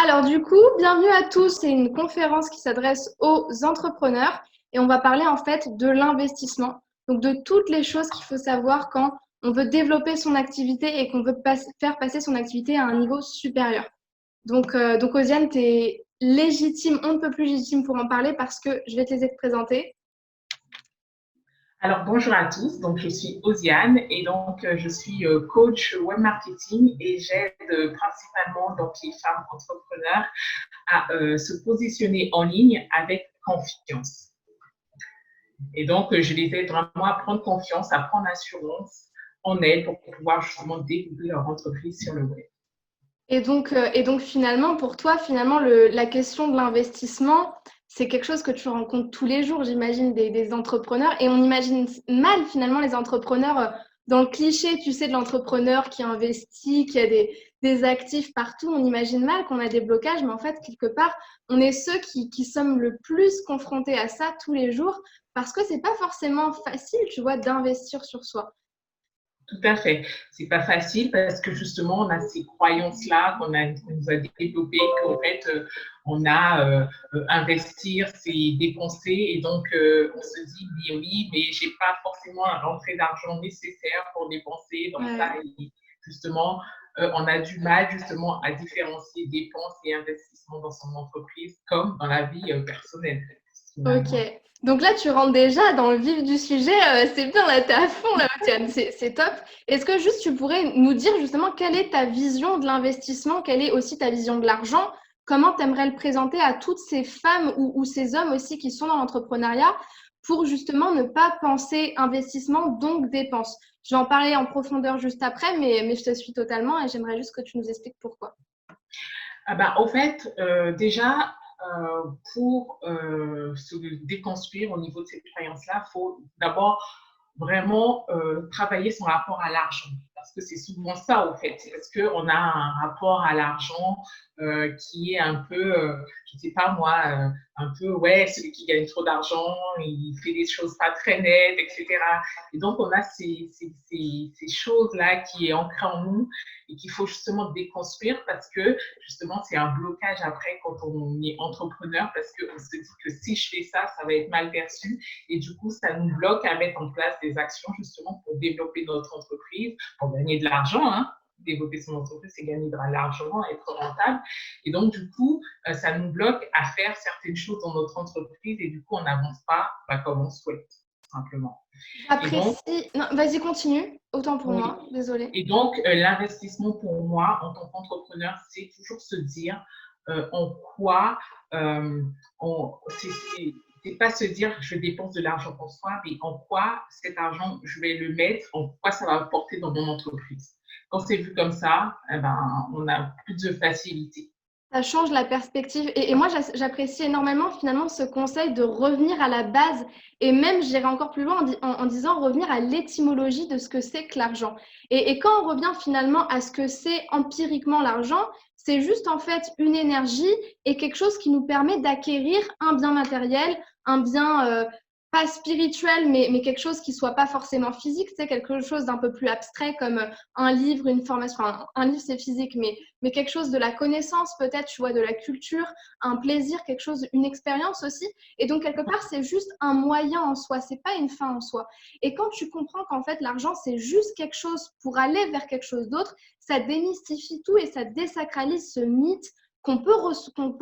Alors du coup, bienvenue à tous. C'est une conférence qui s'adresse aux entrepreneurs et on va parler en fait de l'investissement. Donc de toutes les choses qu'il faut savoir quand on veut développer son activité et qu'on veut faire passer son activité à un niveau supérieur. Donc Osiane, tu es légitime, on ne peut plus légitime pour en parler parce que je vais te laisser te présenter. Alors, bonjour à tous. Donc, je suis Osiane et donc, je suis coach web marketing et j'aide principalement donc, les femmes entrepreneurs à se positionner en ligne avec confiance. Et donc, je les aide vraiment à prendre confiance, à prendre assurance en elles pour pouvoir justement développer leur entreprise sur le web. Et donc finalement, pour toi, finalement, la question de l'investissement, c'est quelque chose que tu rencontres tous les jours, j'imagine, des entrepreneurs. Et on imagine mal finalement les entrepreneurs dans le cliché, tu sais, de l'entrepreneur qui investit, qui a des actifs partout. On imagine mal qu'on a des blocages, mais en fait, quelque part, on est ceux qui sommes le plus confrontés à ça tous les jours parce que c'est pas forcément facile, tu vois, d'investir sur soi. Tout à fait. C'est pas facile parce que justement, on a ces croyances-là qu'on nous a développées, qu'en fait, on a investir, c'est dépenser, et donc on se dit oui, mais j'ai pas forcément un rentrée d'argent nécessaire pour dépenser dans ça. Ouais. Et justement, on a du mal justement à différencier dépenses et investissements dans son entreprise comme dans la vie personnelle, Ok. finalement. Donc là, tu rentres déjà dans le vif du sujet. C'est bien, là, t'es à fond, là, Tiane. C'est top. Est-ce que juste tu pourrais nous dire justement quelle est ta vision de l'investissement, quelle est aussi ta vision de l'argent? Comment tu aimerais le présenter à toutes ces femmes ou ces hommes aussi qui sont dans l'entrepreneuriat pour justement ne pas penser investissement, donc dépense? Je vais en parler en profondeur juste après, mais je te suis totalement et j'aimerais juste que tu nous expliques pourquoi. Ah bah, au fait, déjà, pour se déconstruire au niveau de cette croyance-là, il faut d'abord vraiment travailler son rapport à l'argent. Parce que c'est souvent ça, au fait. C'est parce qu'on a un rapport à l'argent qui est un peu, je ne sais pas moi, un peu, ouais, celui qui gagne trop d'argent, il fait des choses pas très nettes, etc. Et donc, on a ces choses-là qui est ancrées en nous et qu'il faut justement déconstruire parce que justement, c'est un blocage après quand on est entrepreneur parce qu'on se dit que si je fais ça, ça va être mal perçu. Et du coup, ça nous bloque à mettre en place des actions justement pour développer notre entreprise, pour gagner de l'argent, hein. Développer son entreprise, c'est gagner de l'argent, être rentable. Et donc, du coup, ça nous bloque à faire certaines choses dans notre entreprise et du coup, on n'avance pas comme on souhaite, tout simplement. Et donc, J'apprécie. Non, vas-y, continue. Autant pour oui. moi. Désolée. Et donc, l'investissement pour moi, en tant qu'entrepreneur, c'est toujours se dire en quoi, c'est pas se dire je dépense de l'argent pour soi, mais en quoi cet argent, je vais le mettre, en quoi ça va apporter dans mon entreprise. Quand c'est vu comme ça, eh ben, on a plus de facilité. Ça change la perspective. Et moi, j'apprécie énormément finalement ce conseil de revenir à la base et même, j'irai encore plus loin en disant revenir à l'étymologie de ce que c'est que l'argent. Et quand on revient finalement à ce que c'est empiriquement l'argent, c'est juste en fait une énergie et quelque chose qui nous permet d'acquérir un bien matériel, un bien pas spirituel, mais quelque chose qui soit pas forcément physique, c'est quelque chose d'un peu plus abstrait comme un livre, une formation. Enfin, un livre, c'est physique, mais quelque chose de la connaissance peut-être, tu vois, de la culture, un plaisir, quelque chose, une expérience aussi. Et donc, quelque part, c'est juste un moyen en soi, c'est pas une fin en soi. Et quand tu comprends qu'en fait, l'argent, c'est juste quelque chose pour aller vers quelque chose d'autre, ça démystifie tout et ça désacralise ce mythe qu'on peut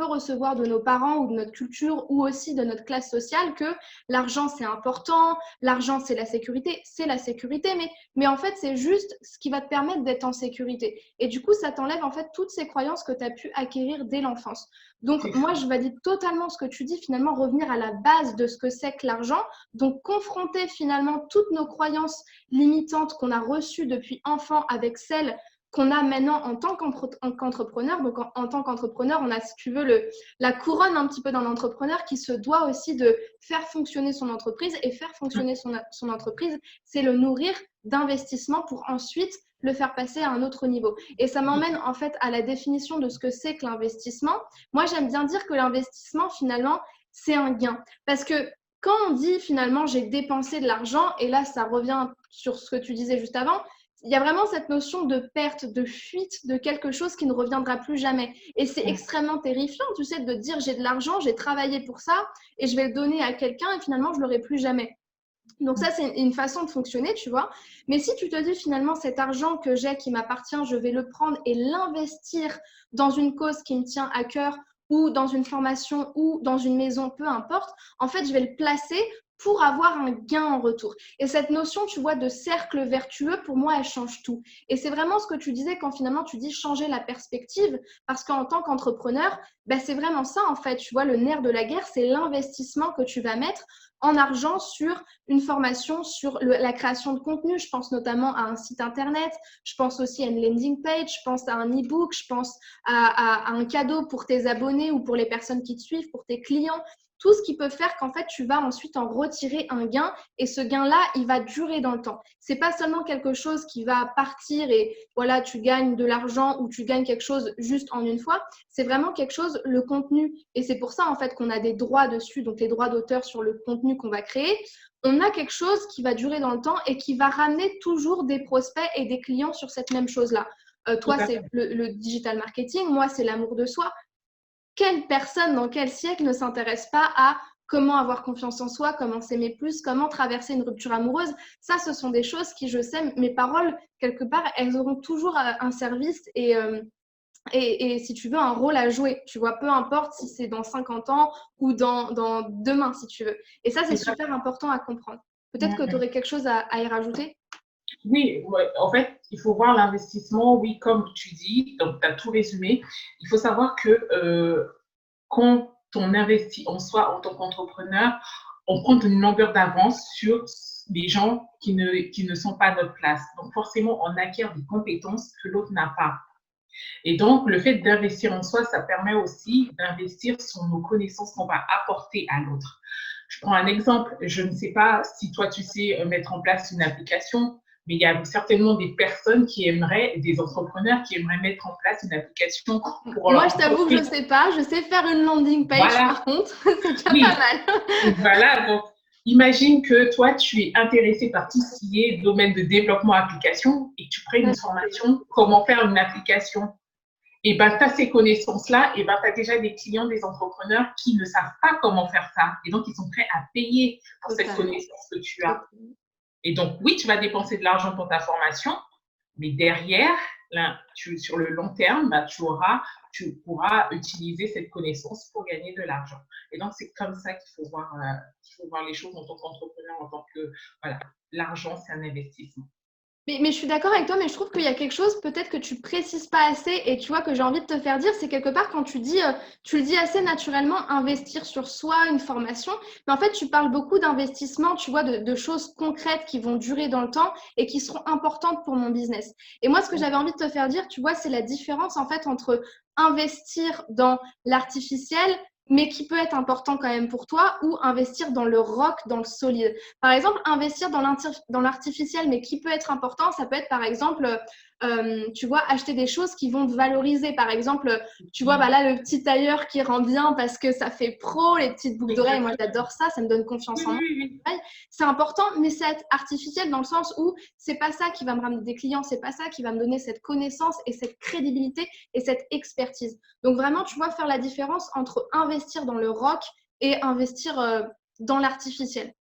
recevoir de nos parents ou de notre culture ou aussi de notre classe sociale que l'argent c'est important, l'argent c'est la sécurité, mais en fait c'est juste ce qui va te permettre d'être en sécurité. Et du coup ça t'enlève en fait toutes ces croyances que tu as pu acquérir dès l'enfance. Donc C'est moi ça. je valide totalement ce que tu dis, finalement revenir à la base de ce que c'est que l'argent, donc confronter finalement toutes nos croyances limitantes qu'on a reçues depuis enfant avec celles qu'on a maintenant en tant qu'entrepreneur. Donc, en tant qu'entrepreneur, on a, si tu veux, la couronne un petit peu d'un entrepreneur qui se doit aussi de faire fonctionner son entreprise. Et faire fonctionner son entreprise, c'est le nourrir d'investissement pour ensuite le faire passer à un autre niveau. Et ça m'emmène en fait à la définition de ce que c'est que l'investissement. Moi, j'aime bien dire que l'investissement, finalement, c'est un gain. Parce que quand on dit finalement j'ai dépensé de l'argent, et là ça revient sur ce que tu disais juste avant, il y a vraiment cette notion de perte, de fuite de quelque chose qui ne reviendra plus jamais. Et c'est extrêmement terrifiant, tu sais, de dire j'ai de l'argent, j'ai travaillé pour ça et je vais le donner à quelqu'un et finalement je l'aurai plus jamais. Donc ça, c'est une façon de fonctionner, tu vois. Mais si tu te dis finalement cet argent que j'ai qui m'appartient, je vais le prendre et l'investir dans une cause qui me tient à cœur ou dans une formation ou dans une maison, peu importe, en fait, je vais le placer pour avoir un gain en retour. Et cette notion, tu vois, de cercle vertueux, pour moi, elle change tout. Et c'est vraiment ce que tu disais quand finalement tu dis changer la perspective, parce qu'en tant qu'entrepreneur, ben, c'est vraiment ça, en fait. Tu vois, le nerf de la guerre, c'est l'investissement que tu vas mettre en argent sur une formation, sur la création de contenu. Je pense notamment à un site internet, je pense aussi à une landing page, je pense à un e-book, je pense à un cadeau pour tes abonnés ou pour les personnes qui te suivent, pour tes clients. Tout ce qui peut faire qu'en fait, tu vas ensuite en retirer un gain et ce gain-là, il va durer dans le temps. C'est pas seulement quelque chose qui va partir et voilà, tu gagnes de l'argent ou tu gagnes quelque chose juste en une fois. C'est vraiment quelque chose, le contenu. Et c'est pour ça, en fait, qu'on a des droits dessus, donc les droits d'auteur sur le contenu qu'on va créer. On a quelque chose qui va durer dans le temps et qui va ramener toujours des prospects et des clients sur cette même chose-là. Toi, c'est le digital marketing. Moi, c'est l'amour de soi. Quelle personne dans quel siècle ne s'intéresse pas à comment avoir confiance en soi, comment s'aimer plus, comment traverser une rupture amoureuse? Ça, ce sont des choses qui, je sais, mes paroles, quelque part, elles auront toujours un service et si tu veux, un rôle à jouer. Tu vois, peu importe si c'est dans 50 ans ou dans demain, si tu veux. Et ça, c'est super important à comprendre. Peut-être que tu aurais quelque chose à y rajouter? Oui, ouais, en fait, il faut voir l'investissement, oui, comme tu dis, donc tu as tout résumé. Il faut savoir que quand on investit en soi en tant qu'entrepreneur, on prend une longueur d'avance sur les gens qui ne sont pas à notre place. Donc forcément, on acquiert des compétences que l'autre n'a pas. Et donc, le fait d'investir en soi, ça permet aussi d'investir sur nos connaissances qu'on va apporter à l'autre. Je prends un exemple, je ne sais pas si toi tu sais mettre en place une application, mais il y a certainement des personnes qui aimeraient, des entrepreneurs qui aimeraient mettre en place une application pour Moi, je t'avoue que je ne sais pas. Je sais faire une landing page, voilà. Par contre, c'est déjà pas mal. Voilà, donc imagine que toi, tu es intéressé par tout ce qui est domaine de développement application et que tu prennes une formation, comment faire une application. Et ben, tu as ces connaissances-là, et ben, tu as déjà des clients, des entrepreneurs qui ne savent pas comment faire ça. Et donc, ils sont prêts à payer pour cette connaissance que tu as. Et donc, oui, tu vas dépenser de l'argent pour ta formation, mais derrière, là, sur le long terme, bah, tu pourras utiliser cette connaissance pour gagner de l'argent. Et donc, c'est comme ça qu'il faut voir les choses en tant qu'entrepreneur, en tant que, voilà, l'argent, c'est un investissement. Mais je suis d'accord avec toi, mais je trouve qu'il y a quelque chose peut-être que tu précises pas assez et tu vois que j'ai envie de te faire dire, c'est quelque part quand tu dis, tu le dis assez naturellement, investir sur soi, une formation, mais en fait tu parles beaucoup d'investissement, tu vois, de choses concrètes qui vont durer dans le temps et qui seront importantes pour mon business. Et moi, ce que j'avais envie de te faire dire, tu vois, c'est la différence en fait entre investir dans l'artificiel mais qui peut être important quand même pour toi, ou investir dans le rock, dans le solide. Par exemple, investir dans l'artificiel, mais qui peut être important, ça peut être par exemple, tu vois, acheter des choses qui vont te valoriser. Par exemple, tu vois, bah là, le petit tailleur qui rend bien parce que ça fait pro, les petites boucles d'oreilles, moi j'adore ça, ça me donne confiance en moi. C'est important, mais c'est artificiel dans le sens où c'est pas ça qui va me ramener des clients, c'est pas ça qui va me donner cette connaissance et cette crédibilité et cette expertise. Donc vraiment, tu vois, faire la différence entre investir dans le rock et investir dans l'artificiel.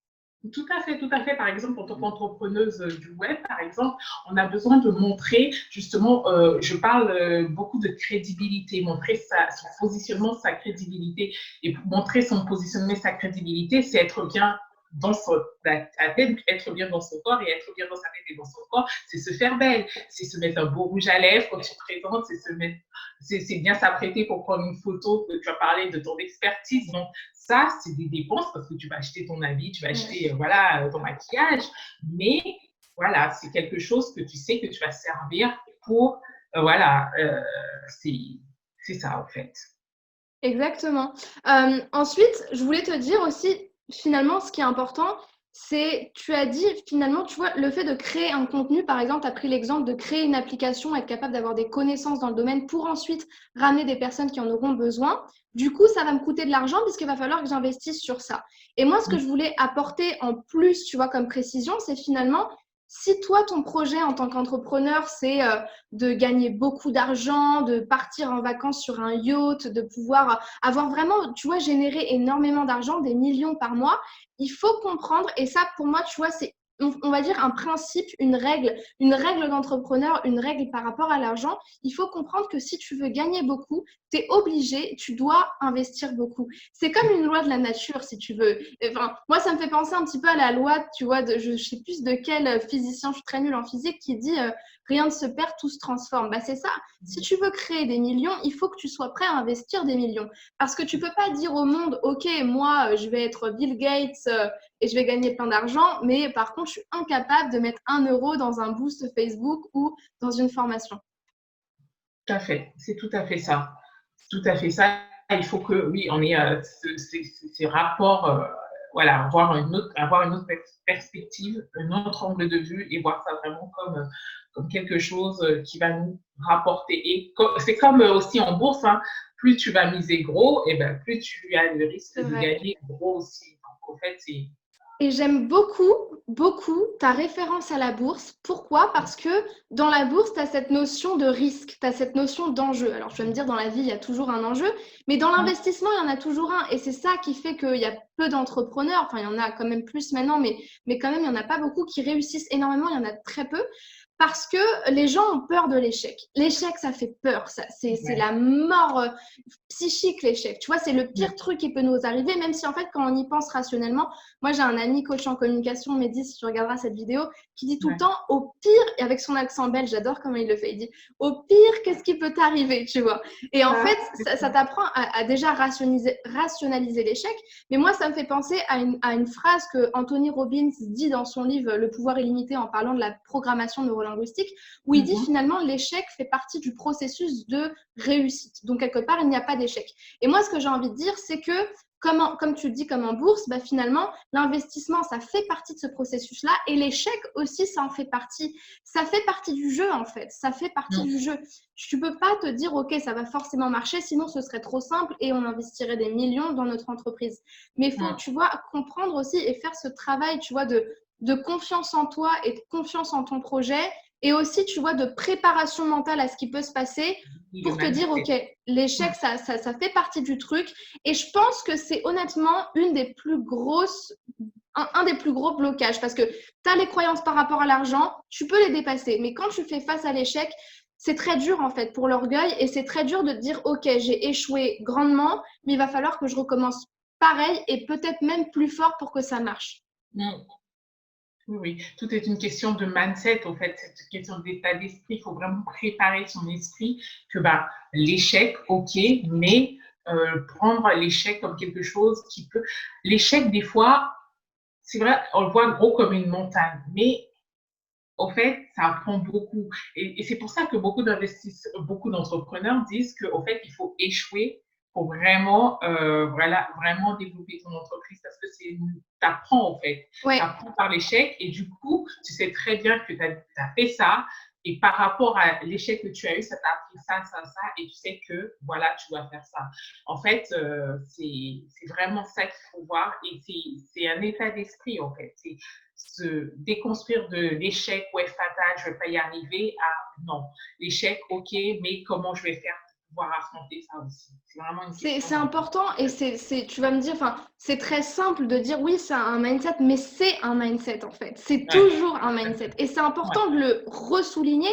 Tout à fait, tout à fait. Par exemple, en tant qu'entrepreneuse du web, par exemple, on a besoin de montrer, justement, je parle beaucoup de crédibilité, montrer son positionnement, sa crédibilité. Et pour montrer son positionnement, sa crédibilité, c'est être bien dans sa tête, être bien dans son corps, et être bien dans sa tête et dans son corps, c'est se faire belle, c'est se mettre un beau rouge à lèvres quand tu te présentes, c'est bien s'apprêter pour prendre une photo, que tu as parlé de ton expertise. Donc ça, c'est des dépenses parce que tu vas acheter ton habit, tu vas acheter voilà, ton maquillage, mais voilà, c'est quelque chose que tu sais que tu vas servir pour, voilà, c'est ça en fait. Exactement. Ensuite, je voulais te dire aussi, finalement, ce qui est important, c'est, tu as dit, finalement, tu vois, le fait de créer un contenu, par exemple, tu as pris l'exemple de créer une application, être capable d'avoir des connaissances dans le domaine pour ensuite ramener des personnes qui en auront besoin. Du coup, ça va me coûter de l'argent puisqu'il va falloir que j'investisse sur ça. Et moi, ce que je voulais apporter en plus, tu vois, comme précision, c'est finalement, Si toi, ton projet en tant qu'entrepreneur, c'est de gagner beaucoup d'argent, de partir en vacances sur un yacht, de pouvoir avoir vraiment, tu vois, générer énormément d'argent, des millions par mois, il faut comprendre, et ça, pour moi, tu vois, c'est, on va dire, un principe, une règle d'entrepreneur, une règle par rapport à l'argent. Il faut comprendre que si tu veux gagner beaucoup, tu es obligé, tu dois investir beaucoup. C'est comme une loi de la nature, si tu veux. Enfin, moi, ça me fait penser un petit peu à la loi, tu vois, je ne sais plus de quel physicien, je suis très nulle en physique, qui dit rien ne se perd, tout se transforme. Bah, c'est ça. Si tu veux créer des millions, il faut que tu sois prêt à investir des millions. Parce que tu ne peux pas dire au monde, OK, moi, je vais être Bill Gates et je vais gagner plein d'argent, mais par contre, je suis incapable de mettre 1 euro dans un boost Facebook ou dans une formation. Tout à fait, c'est tout à fait ça. Tout à fait ça. Il faut que, oui, on ait ces rapports, voilà, avoir une autre perspective, un autre angle de vue et voir ça vraiment comme quelque chose qui va nous rapporter. Et c'est comme aussi en bourse, hein, plus tu vas miser gros, et ben, plus tu as le risque C'est de vrai. gagner gros aussi. Donc, en fait, c'est… Et j'aime beaucoup, beaucoup ta référence à la bourse. Pourquoi? Parce que dans la bourse, tu as cette notion de risque, tu as cette notion d'enjeu. Alors, je vais me dire, dans la vie, il y a toujours un enjeu, mais dans l'investissement, il y en a toujours un. Et c'est ça qui fait qu'il y a peu d'entrepreneurs, enfin, il y en a quand même plus maintenant, mais quand même, il n'y en a pas beaucoup qui réussissent énormément, il y en a très peu. Parce que les gens ont peur de l'échec. L'échec, ça fait peur. C'est Ouais, la mort psychique, l'échec. Tu vois, c'est le ouais, pire truc qui peut nous arriver, même si en fait, quand on y pense rationnellement, moi, j'ai un ami coach en communication, Mehdi, si tu regarderas cette vidéo, qui dit tout le ouais, temps, au pire, et avec son accent belge, j'adore comment il le fait, il dit, au pire, qu'est-ce qui peut t'arriver, tu vois? Et en fait, ça t'apprend à déjà rationaliser l'échec. Mais moi, ça me fait penser à une phrase que Anthony Robbins dit dans son livre Le pouvoir illimité en parlant de la programmation neurolinguistique, où il dit Mhm. finalement l'échec fait partie du processus de réussite. Donc, quelque part, il n'y a pas d'échec. Et moi, ce que j'ai envie de dire, c'est que comme tu le dis, comme en bourse, bah finalement, l'investissement, ça fait partie de ce processus-là et l'échec aussi, ça en fait partie. Ça fait partie du jeu, en fait. Ça fait partie du jeu. Tu ne peux pas te dire, OK, ça va forcément marcher, sinon ce serait trop simple et on investirait des millions dans notre entreprise. Mais il faut, Mhm. tu vois, comprendre aussi et faire ce travail, tu vois, de confiance en toi et de confiance en ton projet et aussi, tu vois, de préparation mentale à ce qui peut se passer Le pour te dire, OK, mindset. l'échec, ça fait partie du truc. Et je pense que c'est honnêtement une des plus grosses, un des plus gros blocages parce que tu as les croyances par rapport à l'argent, tu peux les dépasser. Mais quand tu fais face à l'échec, c'est très dur en fait pour l'orgueil et c'est très dur de dire, OK, j'ai échoué grandement, mais il va falloir que je recommence pareil et peut-être même plus fort pour que ça marche. Mhm. Oui, oui, tout est une question de mindset, en fait, c'est une question d'état d'esprit. Il faut vraiment préparer son esprit que bah, l'échec, ok, mais prendre l'échec comme quelque chose qui peut… L'échec, des fois, c'est vrai, on le voit gros comme une montagne, mais en fait, ça apprend beaucoup. Et c'est pour ça que beaucoup d'entrepreneurs disent qu'en fait, il faut échouer pour vraiment, voilà, vraiment développer ton entreprise parce que c'est, t'apprends en fait. Ouais, T'apprends par l'échec et du coup, tu sais très bien que tu as fait ça et par rapport à l'échec que tu as eu, ça t'a appris ça et tu sais que voilà, tu dois faire ça. En fait, c'est vraiment ça qu'il faut voir et c'est un état d'esprit en fait. C'est se déconstruire de l'échec, ouais, fatal, je ne vais pas y arriver, à non, l'échec, ok, mais comment je vais faire pour pouvoir affronter ça aussi? C'est vraiment une question. c'est important et tu vas me dire, enfin, c'est très simple de dire oui, c'est un mindset, mais c'est un mindset en fait. C'est Ouais, toujours un mindset. Et c'est ouais, important de le ressouligner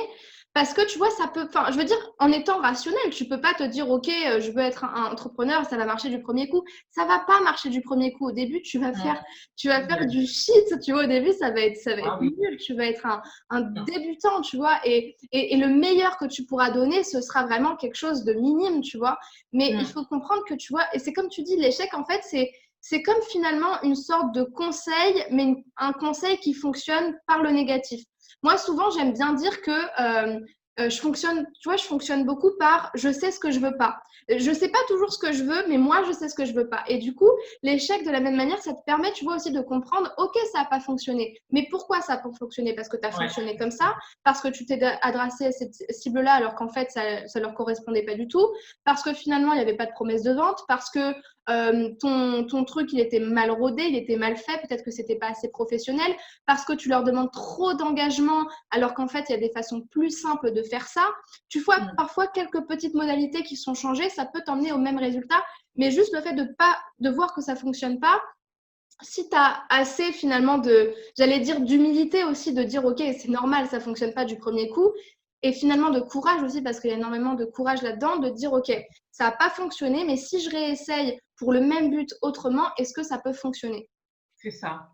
parce que tu vois, ça peut, enfin, je veux dire, en étant rationnel, tu peux pas te dire, OK, je veux être un entrepreneur, ça va marcher du premier coup. Ça va pas marcher du premier coup. Au début, tu vas faire ouais. du shit, tu vois, au début, ça va Ah être oui. nul. Tu vas être un débutant, tu vois, et le meilleur que tu pourras donner, ce sera vraiment quelque chose de minime, tu vois. Mais il faut comprendre que tu vois, et c'est comme tu dis, l'échec, en fait, c'est comme finalement une sorte de conseil, mais un conseil qui fonctionne par le négatif. Moi, souvent, j'aime bien dire que je fonctionne, tu vois, je fonctionne beaucoup par je sais ce que je veux pas. Je sais pas toujours ce que je veux, mais moi, je sais ce que je veux pas. Et du coup, l'échec, de la même manière, ça te permet, tu vois, aussi de comprendre, OK, ça n'a pas fonctionné. Mais pourquoi ça n'a pas fonctionné? Parce que tu as Ouais, fonctionné comme ça, parce que tu t'es adressé à cette cible-là alors qu'en fait, ça ne leur correspondait pas du tout, parce que finalement, il n'y avait pas de promesse de vente, parce que ton truc, il était mal rodé, il était mal fait, peut-être que c'était pas assez professionnel, parce que tu leur demandes trop d'engagement, alors qu'en fait, il y a des façons plus simples de faire ça. Tu vois, parfois, quelques petites modalités qui sont changées, ça peut t'emmener au même résultat, mais juste le fait de voir que ça fonctionne pas, si tu as assez finalement j'allais dire d'humilité aussi, de dire ok, c'est normal, ça fonctionne pas du premier coup, et finalement de courage aussi, parce qu'il y a énormément de courage là-dedans, de dire ok, ça n'a pas fonctionné, mais si je réessaye pour le même but autrement, est-ce que ça peut fonctionner? C'est ça.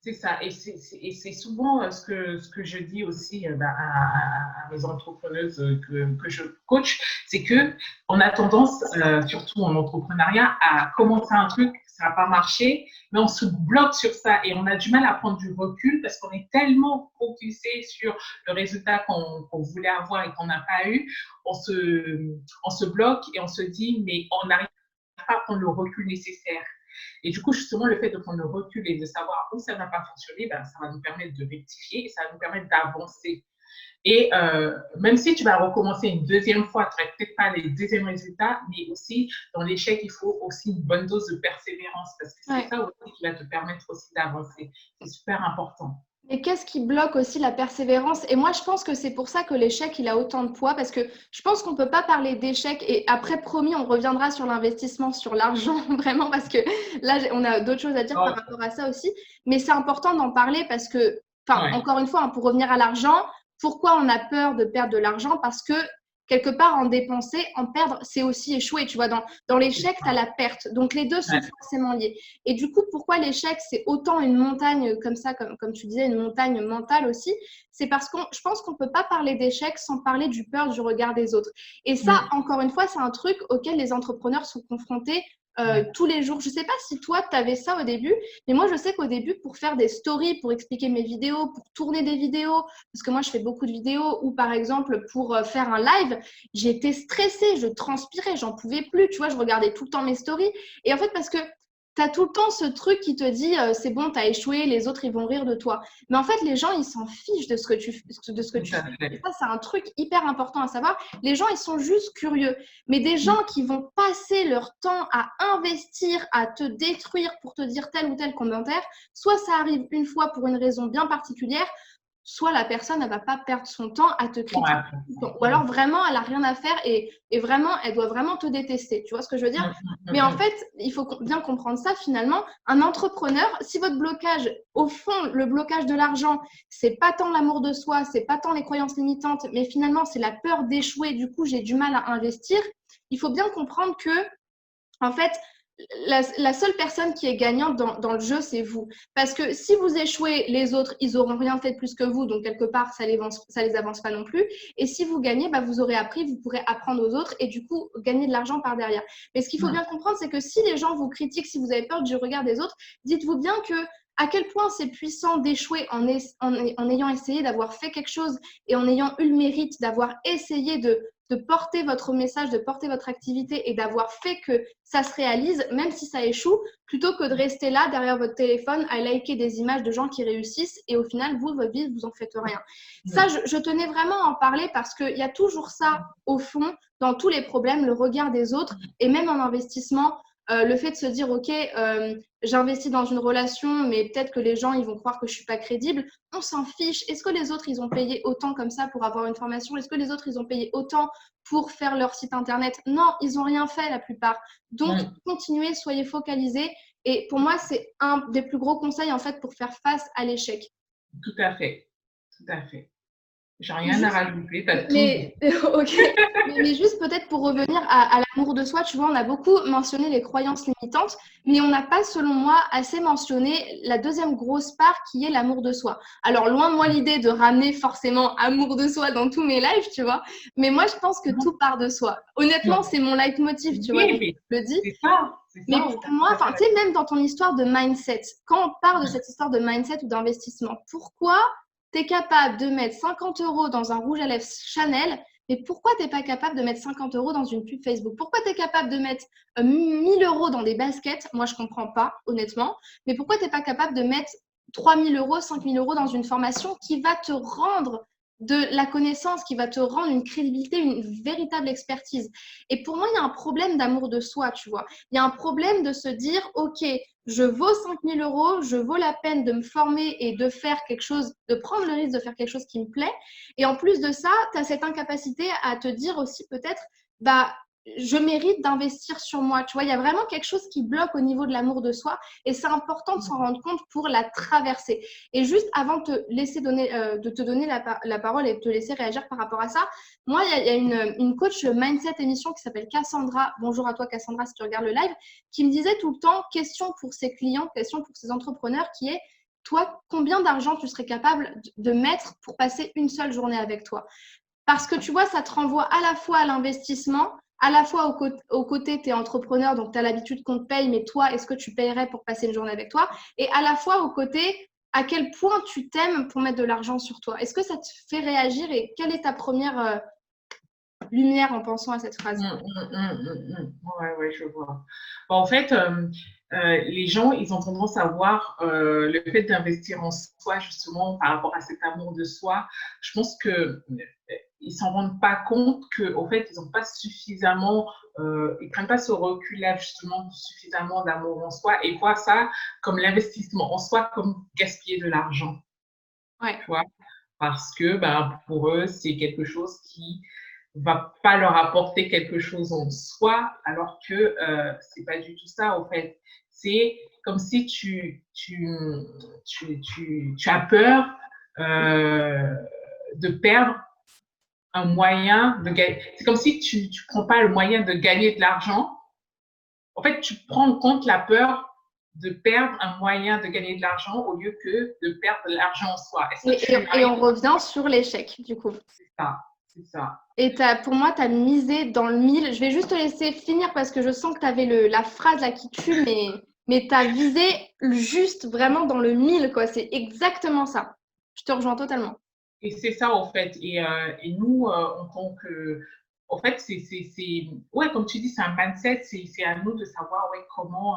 C'est ça. Et c'est souvent ce que je dis aussi à mes entrepreneuses que je coach, c'est que on a tendance, surtout en entrepreneuriat, à commencer un truc, ça n'a pas marché, mais on se bloque sur ça et on a du mal à prendre du recul parce qu'on est tellement focusé sur le résultat qu'on voulait avoir et qu'on n'a pas eu, on se bloque et on se dit, mais on n'arrive pas à prendre le recul nécessaire. Et du coup, justement, le fait de prendre le recul et de savoir où ça n'a pas fonctionné, ben, ça va nous permettre de rectifier et ça va nous permettre d'avancer. Et même si tu vas recommencer une deuxième fois, tu n'auras peut-être pas les deuxièmes résultats, mais aussi dans l'échec, il faut aussi une bonne dose de persévérance parce que c'est ça aussi qui va te permettre aussi d'avancer. C'est super important. Et qu'est-ce qui bloque aussi la persévérance? Et moi, je pense que c'est pour ça que l'échec, il a autant de poids, parce que je pense qu'on ne peut pas parler d'échec. Et après, promis, on reviendra sur l'investissement, sur l'argent, vraiment, parce que là, on a d'autres choses à dire par rapport à ça aussi. Mais c'est important d'en parler parce que, encore une fois, hein, pour revenir à l'argent, pourquoi on a peur de perdre de l'argent? Parce que quelque part, en dépenser, en perdre, c'est aussi échouer. Tu vois, dans l'échec, tu as la perte. Donc, les deux sont forcément liés. Et du coup, pourquoi l'échec, c'est autant une montagne comme ça, comme tu disais, une montagne mentale aussi? C'est parce que je pense qu'on ne peut pas parler d'échec sans parler du peur du regard des autres. Et ça, encore une fois, c'est un truc auquel les entrepreneurs sont confrontés tous les jours. Je ne sais pas si toi, tu avais ça au début, mais moi, je sais qu'au début, pour faire des stories, pour expliquer mes vidéos, pour tourner des vidéos, parce que moi, je fais beaucoup de vidéos, ou par exemple, pour faire un live, j'étais stressée, je transpirais, j'en pouvais plus, tu vois, je regardais tout le temps mes stories. Et en fait, parce que tu as tout le temps ce truc qui te dit c'est bon, tu as échoué, les autres, ils vont rire de toi. Mais en fait, les gens, ils s'en fichent de ce que tu fais. Et ça, c'est un truc hyper important à savoir. Les gens, ils sont juste curieux. Mais des gens qui vont passer leur temps à investir, à te détruire pour te dire tel ou tel commentaire, soit ça arrive une fois pour une raison bien particulière, soit la personne, elle ne va pas perdre son temps à te critiquer. Ou alors vraiment, elle n'a rien à faire et vraiment, elle doit vraiment te détester. Tu vois ce que je veux dire? Mais en fait, il faut bien comprendre ça finalement. Un entrepreneur, si votre blocage, au fond, le blocage de l'argent, c'est pas tant l'amour de soi, c'est pas tant les croyances limitantes, mais finalement, c'est la peur d'échouer. Du coup, j'ai du mal à investir. Il faut bien comprendre que, en fait, la seule personne qui est gagnante dans le jeu, c'est vous. Parce que si vous échouez, les autres, ils n'auront rien fait de plus que vous. Donc, quelque part, ça les avance pas non plus. Et si vous gagnez, bah, vous aurez appris, vous pourrez apprendre aux autres et du coup, gagner de l'argent par derrière. Mais ce qu'il faut bien comprendre, c'est que si les gens vous critiquent, si vous avez peur du regard des autres, dites-vous bien que à quel point c'est puissant d'échouer en ayant essayé d'avoir fait quelque chose et en ayant eu le mérite d'avoir essayé de porter votre message, de porter votre activité et d'avoir fait que ça se réalise, même si ça échoue, plutôt que de rester là derrière votre téléphone à liker des images de gens qui réussissent et au final, vous, votre vie, vous en faites rien. Ça, je tenais vraiment à en parler parce qu'il y a toujours ça au fond dans tous les problèmes, le regard des autres et même en investissement. Le fait de se dire, OK, j'investis dans une relation, mais peut-être que les gens, ils vont croire que je ne suis pas crédible. On s'en fiche. Est-ce que les autres, ils ont payé autant comme ça pour avoir une formation? Est-ce que les autres, ils ont payé autant pour faire leur site internet? Non, ils n'ont rien fait la plupart. Donc, continuez, soyez focalisés. Et pour moi, c'est un des plus gros conseils, en fait, pour faire face à l'échec. Tout à fait. Tout à fait. J'ai rien à rajouter, t'as tout dit. Ok. mais juste peut-être pour revenir à l'amour de soi, tu vois, on a beaucoup mentionné les croyances limitantes, mais on n'a pas, selon moi, assez mentionné la deuxième grosse part qui est l'amour de soi. Alors, loin de moi l'idée de ramener forcément amour de soi dans tous mes lives, tu vois, mais moi, je pense que tout part de soi. Honnêtement, c'est mon leitmotiv, tu vois, donc je le dis. C'est ça. Mais pour moi, tu sais, même dans ton histoire de mindset, quand on parle de cette histoire de mindset ou d'investissement, pourquoi tu es capable de mettre 50 € dans un rouge à lèvres Chanel, mais pourquoi tu n'es pas capable de mettre 50 € dans une pub Facebook? Pourquoi tu es capable de mettre 1000 € dans des baskets? Moi, je ne comprends pas, honnêtement. Mais pourquoi tu n'es pas capable de mettre 3000 €, 5000 € dans une formation qui va te rendre de la connaissance, qui va te rendre une crédibilité, une véritable expertise. Et pour moi, il y a un problème d'amour de soi, tu vois. Il y a un problème de se dire, OK, je vaux 5 000 euros, je vaux la peine de me former et de faire quelque chose, de prendre le risque de faire quelque chose qui me plaît. Et en plus de ça, tu as cette incapacité à te dire aussi peut-être, bah, je mérite d'investir sur moi. Tu vois, il y a vraiment quelque chose qui bloque au niveau de l'amour de soi et c'est important de s'en rendre compte pour la traverser. Et juste avant de te laisser donner, de te donner la parole et de te laisser réagir par rapport à ça, moi, il y a une coach mindset émission qui s'appelle Cassandra. Bonjour à toi, Cassandra, si tu regardes le live, qui me disait tout le temps, question pour ses clients, question pour ses entrepreneurs, qui est, toi, combien d'argent tu serais capable de mettre pour passer une seule journée avec toi? Parce que tu vois, ça te renvoie à la fois à l'investissement, à la fois au côté, tu es entrepreneur, donc tu as l'habitude qu'on te paye, mais toi, est-ce que tu paierais pour passer une journée avec toi? Et à la fois au côté, à quel point tu t'aimes pour mettre de l'argent sur toi. Est-ce que ça te fait réagir et quelle est ta première lumière en pensant à cette phrase? Ouais, je vois. Bon, en fait, les gens, ils ont tendance à voir le fait d'investir en soi, justement, par rapport à cet amour de soi. Je pense que ils s'en rendent pas compte qu'au fait, ils n'ont pas suffisamment, ils prennent pas ce recul-là, justement, suffisamment d'amour en soi et voient ça comme l'investissement en soi, comme gaspiller de l'argent. Ouais. Tu vois? Parce que, ben, pour eux, c'est quelque chose qui va pas leur apporter quelque chose en soi, alors que c'est pas du tout ça, en fait. C'est comme si tu as peur de perdre un moyen de gagner. C'est comme si tu prends pas le moyen de gagner de l'argent. En fait, tu prends en compte la peur de perdre un moyen de gagner de l'argent au lieu que de perdre de l'argent en soi. Et on revient sur l'échec, du coup. C'est ça, c'est ça. Et pour moi, tu as misé dans le mille. Je vais juste te laisser finir parce que je sens que tu avais la phrase là qui tue, mais tu as visé juste vraiment dans le mille, quoi. C'est exactement ça. Je te rejoins totalement. Et c'est ça, en fait. Et nous, en tant que. En fait, ouais, comme tu dis, c'est un mindset. C'est à nous de savoir ouais, comment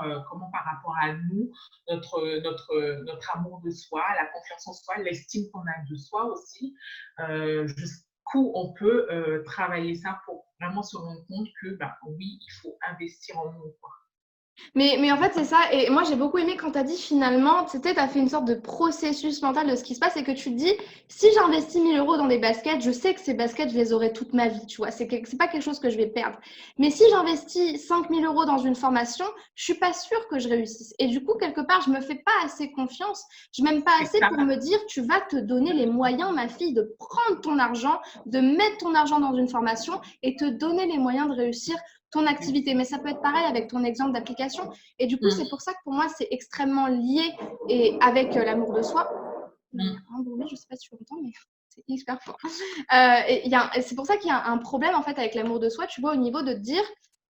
par rapport à nous, notre amour de soi, la confiance en soi, l'estime qu'on a de soi aussi, jusqu'où on peut travailler ça pour vraiment se rendre compte que, bah, oui, il faut investir en nous, quoi. Mais en fait, c'est ça. Et moi, j'ai beaucoup aimé quand tu as dit finalement, tu as fait une sorte de processus mental de ce qui se passe et que tu te dis, si j'investis 1 000 euros dans des baskets, je sais que ces baskets, je les aurai toute ma vie, tu vois. C'est pas quelque chose que je vais perdre. Mais si j'investis 5 000 euros dans une formation, je suis pas sûre que je réussisse. Et du coup, quelque part, je me fais pas assez confiance. Je m'aime pas assez pour me dire, tu vas te donner les moyens, ma fille, de prendre ton argent, de mettre ton argent dans une formation et te donner les moyens de réussir ton activité. Mais ça peut être pareil avec ton exemple d'application. Et du coup, c'est pour ça que pour moi, c'est extrêmement lié et avec l'amour de soi. Je ne sais pas si tu l'entends, mais c'est hyper fort. Et c'est pour ça qu'il y a un problème en fait avec l'amour de soi, tu vois, au niveau de te dire,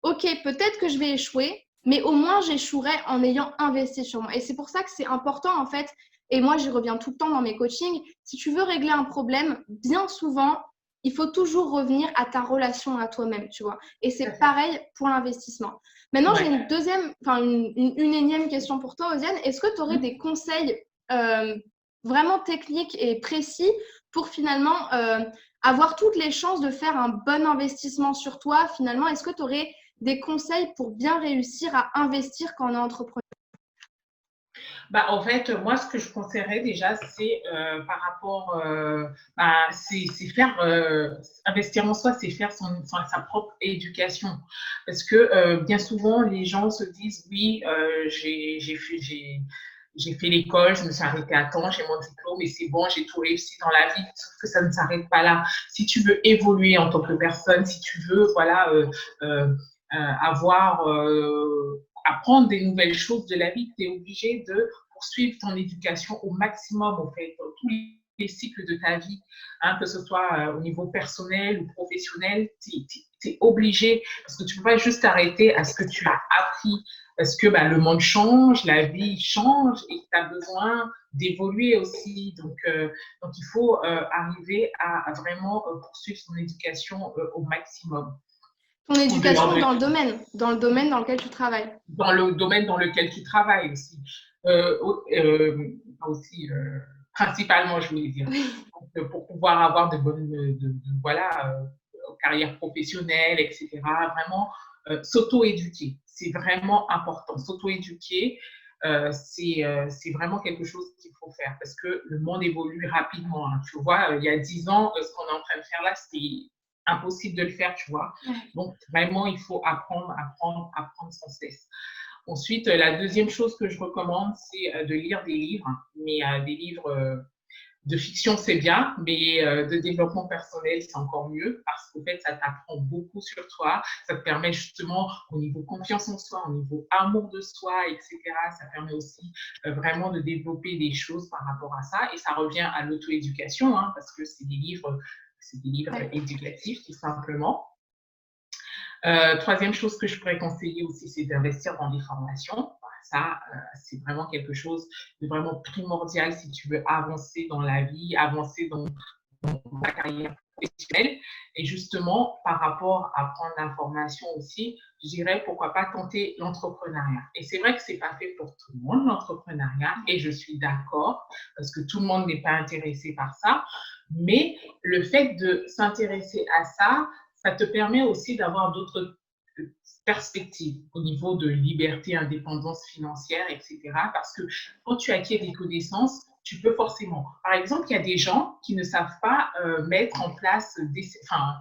ok, peut-être que je vais échouer, mais au moins j'échouerai en ayant investi sur moi. Et c'est pour ça que c'est important en fait. Et moi, j'y reviens tout le temps dans mes coachings. Si tu veux régler un problème, bien souvent, il faut toujours revenir à ta relation à toi-même, tu vois. Et c'est pareil pour l'investissement. Maintenant, j'ai une deuxième, enfin une énième question pour toi, Osiane. Est-ce que tu aurais des conseils vraiment techniques et précis pour finalement avoir toutes les chances de faire un bon investissement sur toi? Finalement, est-ce que tu aurais des conseils pour bien réussir à investir quand on est entrepreneur? Bah, en fait, moi, ce que je conseillerais déjà, c'est par rapport, c'est faire, investir en soi, c'est faire sa propre éducation. Parce que bien souvent, les gens se disent, oui, j'ai fait l'école, je me suis arrêtée à temps, j'ai mon diplôme et c'est bon, j'ai tout réussi dans la vie, sauf que ça ne s'arrête pas là. Si tu veux évoluer en tant que personne, si tu veux, voilà, avoir apprendre des nouvelles choses de la vie, tu es obligé de poursuivre ton éducation au maximum, en fait, dans tous les cycles de ta vie, hein, que ce soit au niveau personnel ou professionnel, tu es obligé, parce que tu ne peux pas juste t'arrêter à ce que tu as appris, parce que bah, le monde change, la vie change et tu as besoin d'évoluer aussi. Donc, il faut arriver à vraiment poursuivre son éducation au maximum. Ton éducation dans le domaine dans lequel tu travailles. Dans le domaine dans lequel tu travailles aussi. Aussi principalement, je voulais dire. Oui. Donc, pour pouvoir avoir de bonnes, voilà, carrières professionnelles, etc. Vraiment, s'auto-éduquer, c'est vraiment important. S'auto-éduquer, c'est vraiment quelque chose qu'il faut faire parce que le monde évolue rapidement. Hein. Tu vois, il y a 10 ans, ce qu'on est en train de faire là, c'était impossible de le faire, tu vois. Ouais. Donc, vraiment, il faut apprendre sans cesse. Ensuite, la deuxième chose que je recommande, c'est de lire des livres, mais des livres de fiction, c'est bien, mais de développement personnel, c'est encore mieux parce qu'en fait, ça t'apprend beaucoup sur toi. Ça te permet justement, au niveau confiance en soi, au niveau amour de soi, etc., ça permet aussi vraiment de développer des choses par rapport à ça. Et ça revient à l'auto-éducation, hein, parce que c'est des livres Ouais. éducatifs, tout simplement. Troisième chose que je pourrais conseiller aussi, c'est d'investir dans des formations. Ça, c'est vraiment quelque chose de vraiment primordial si tu veux avancer dans la vie, avancer dans ta carrière professionnelle. Et justement, par rapport à prendre l'information aussi, je dirais pourquoi pas tenter l'entrepreneuriat. Et c'est vrai que c'est pas fait pour tout le monde, l'entrepreneuriat, et je suis d'accord, parce que tout le monde n'est pas intéressé par ça. Mais le fait de s'intéresser à ça, ça te permet aussi d'avoir d'autres perspectives au niveau de liberté, indépendance financière, etc. Parce que quand tu acquiers des connaissances, tu peux forcément. Par exemple, il y a des gens qui ne savent pas mettre en place,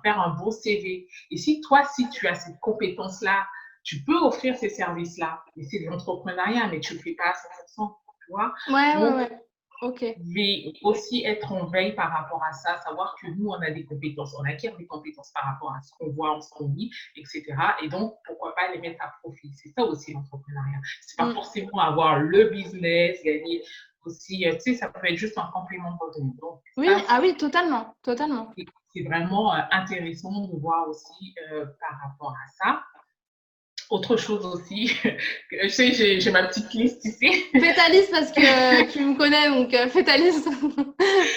faire un bon CV. Et si toi, si tu as cette compétence-là, tu peux offrir ces services-là. Et c'est de l'entrepreneuriat, mais tu ne le fais pas à 100%, tu vois. Ouais, ouais, Donc, ouais. Ok. mais aussi être en veille par rapport à ça, savoir que nous, on a des compétences, on acquiert des compétences par rapport à ce qu'on voit, ce qu'on lit, etc. Et donc, pourquoi pas les mettre à profit. C'est ça aussi l'entrepreneuriat. C'est pas forcément avoir le business, gagner aussi, tu sais, ça peut être juste un complément de revenu. Donc, Oui, ça, ah oui, totalement, totalement. c'est vraiment intéressant de voir aussi par rapport à ça. Autre chose aussi, je sais, j'ai ma petite liste, tu sais. Fais ta liste parce que tu me connais, donc fais ta liste.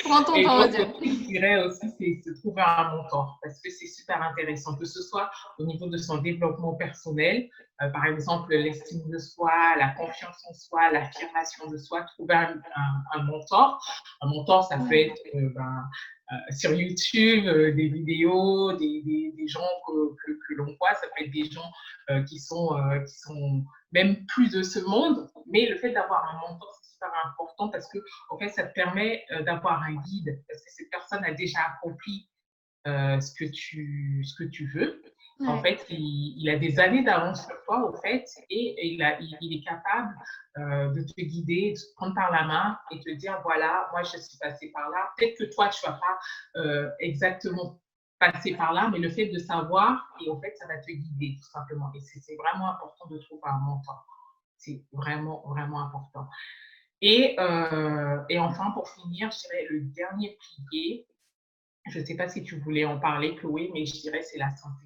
Prends ton Et temps, on va l'autre dire. chose, je dirais aussi, c'est de trouver un mentor parce que c'est super intéressant, que ce soit au niveau de son développement personnel, par exemple l'estime de soi, la confiance en soi, l'affirmation de soi, trouver un mentor. Un mentor, ça peut être sur YouTube, des vidéos, des gens que l'on voit, ça peut être des gens qui sont même plus de ce monde, mais le fait d'avoir un mentor, c'est super important parce que en fait, ça te permet d'avoir un guide parce que cette personne a déjà accompli ce que tu veux. Ouais. En fait, il a des années d'avance sur toi, au fait, et il est capable de te guider, de te prendre par la main et te dire, voilà, moi, je suis passée par là. Peut-être que toi, tu ne vas pas exactement passer par là, mais le fait de savoir, et en fait, ça va te guider, tout simplement. Et c'est vraiment important de trouver un mentor. C'est vraiment, vraiment important. Et enfin, pour finir, je dirais le dernier pilier, je ne sais pas si tu voulais en parler, Chloé, mais je dirais c'est la santé.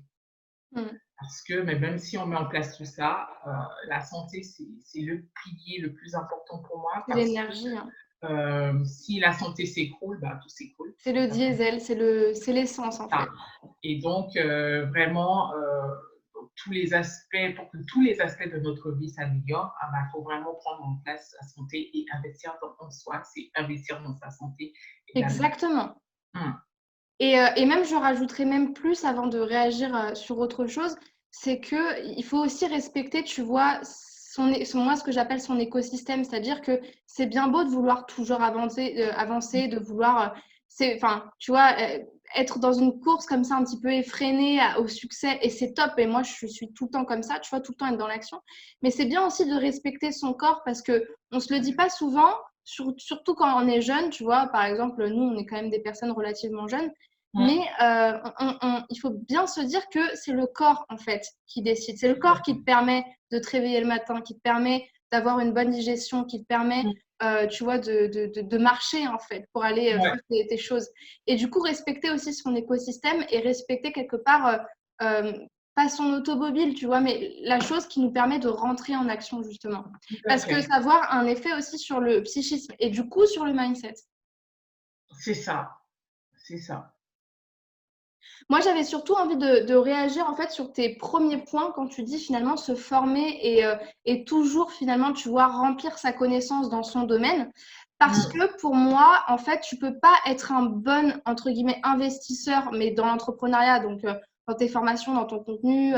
Parce que même si on met en place tout ça, la santé, c'est le pilier le plus important pour moi. C'est l'énergie. Hein. Si la santé s'écroule, bah, tout s'écroule. C'est le diesel, c'est l'essence en fait. Et donc, vraiment, tous les aspects, pour que tous les aspects de notre vie s'améliorent, il faut vraiment prendre en place la santé et investir en soi, c'est investir dans sa santé. Exactement. Et même, je rajouterais même plus avant de réagir sur autre chose, c'est qu'il faut aussi respecter, tu vois, moi, ce que j'appelle son écosystème, c'est-à-dire que c'est bien beau de vouloir toujours avancer, de vouloir, tu vois, être dans une course comme ça, un petit peu effrénée au succès, et c'est top, et moi, je suis tout le temps comme ça, tu vois, tout le temps être dans l'action. Mais c'est bien aussi de respecter son corps parce qu'on ne se le dit pas souvent, surtout quand on est jeune, tu vois, par exemple, nous, on est quand même des personnes relativement jeunes, mais il faut bien se dire que c'est le corps, en fait, qui décide. C'est le corps qui te permet de te réveiller le matin, qui te permet d'avoir une bonne digestion, qui te permet, tu vois, de marcher, en fait, pour aller faire tes choses. Et du coup, respecter aussi son écosystème et respecter quelque part, pas son automobile, tu vois, mais la chose qui nous permet de rentrer en action, justement. Parce que ça va avoir un effet aussi sur le psychisme et du coup, sur le mindset. C'est ça, c'est ça. Moi, j'avais surtout envie de réagir en fait sur tes premiers points quand tu dis finalement se former et toujours finalement, tu vois, remplir sa connaissance dans son domaine. Parce que pour moi, en fait, tu peux pas être un bon, entre guillemets, investisseur, mais dans l'entrepreneuriat, donc dans tes formations, dans ton contenu,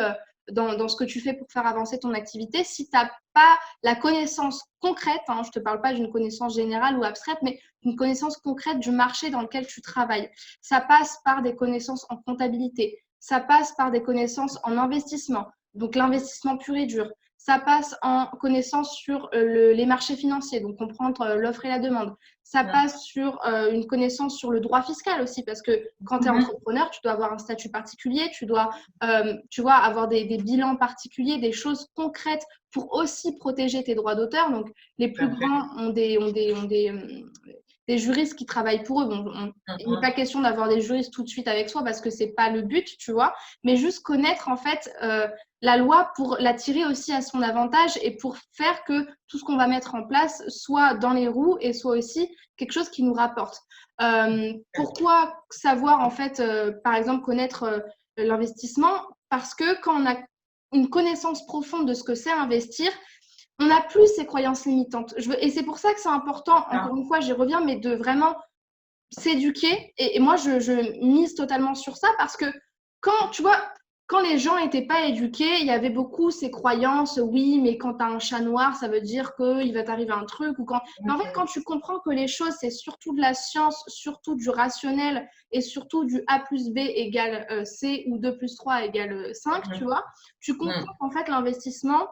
dans ce que tu fais pour faire avancer ton activité, si tu n'as pas la connaissance concrète, hein, je ne te parle pas d'une connaissance générale ou abstraite, mais une connaissance concrète du marché dans lequel tu travailles. Ça passe par des connaissances en comptabilité, ça passe par des connaissances en investissement, donc l'investissement pur et dur. Ça passe en connaissance sur les marchés financiers, donc comprendre l'offre et la demande. Ça passe sur une connaissance sur le droit fiscal aussi, parce que quand tu es entrepreneur, tu dois avoir un statut particulier, tu dois tu vois, avoir des bilans particuliers, des choses concrètes pour aussi protéger tes droits d'auteur. Donc, les plus grands ont des juristes qui travaillent pour eux. Bon, il n'est pas question d'avoir des juristes tout de suite avec soi parce que ce n'est pas le but, tu vois, mais juste connaître en fait la loi pour la tirer aussi à son avantage et pour faire que tout ce qu'on va mettre en place soit dans les roues et soit aussi quelque chose qui nous rapporte. Pourquoi savoir en fait, par exemple, connaître l'investissement? Parce que quand on a une connaissance profonde de ce que c'est investir, on n'a plus ces croyances limitantes. Et c'est pour ça que c'est important, encore une fois, j'y reviens, mais de vraiment s'éduquer. Et moi, je mise totalement sur ça parce que quand, tu vois, quand les gens n'étaient pas éduqués, il y avait beaucoup ces croyances, oui, mais quand tu as un chat noir, ça veut dire qu'il va t'arriver un truc. Mais en fait, quand tu comprends que les choses, c'est surtout de la science, surtout du rationnel et surtout du A plus B égale C ou 2 plus 3 égale 5, tu vois, tu comprends qu'en fait, l'investissement,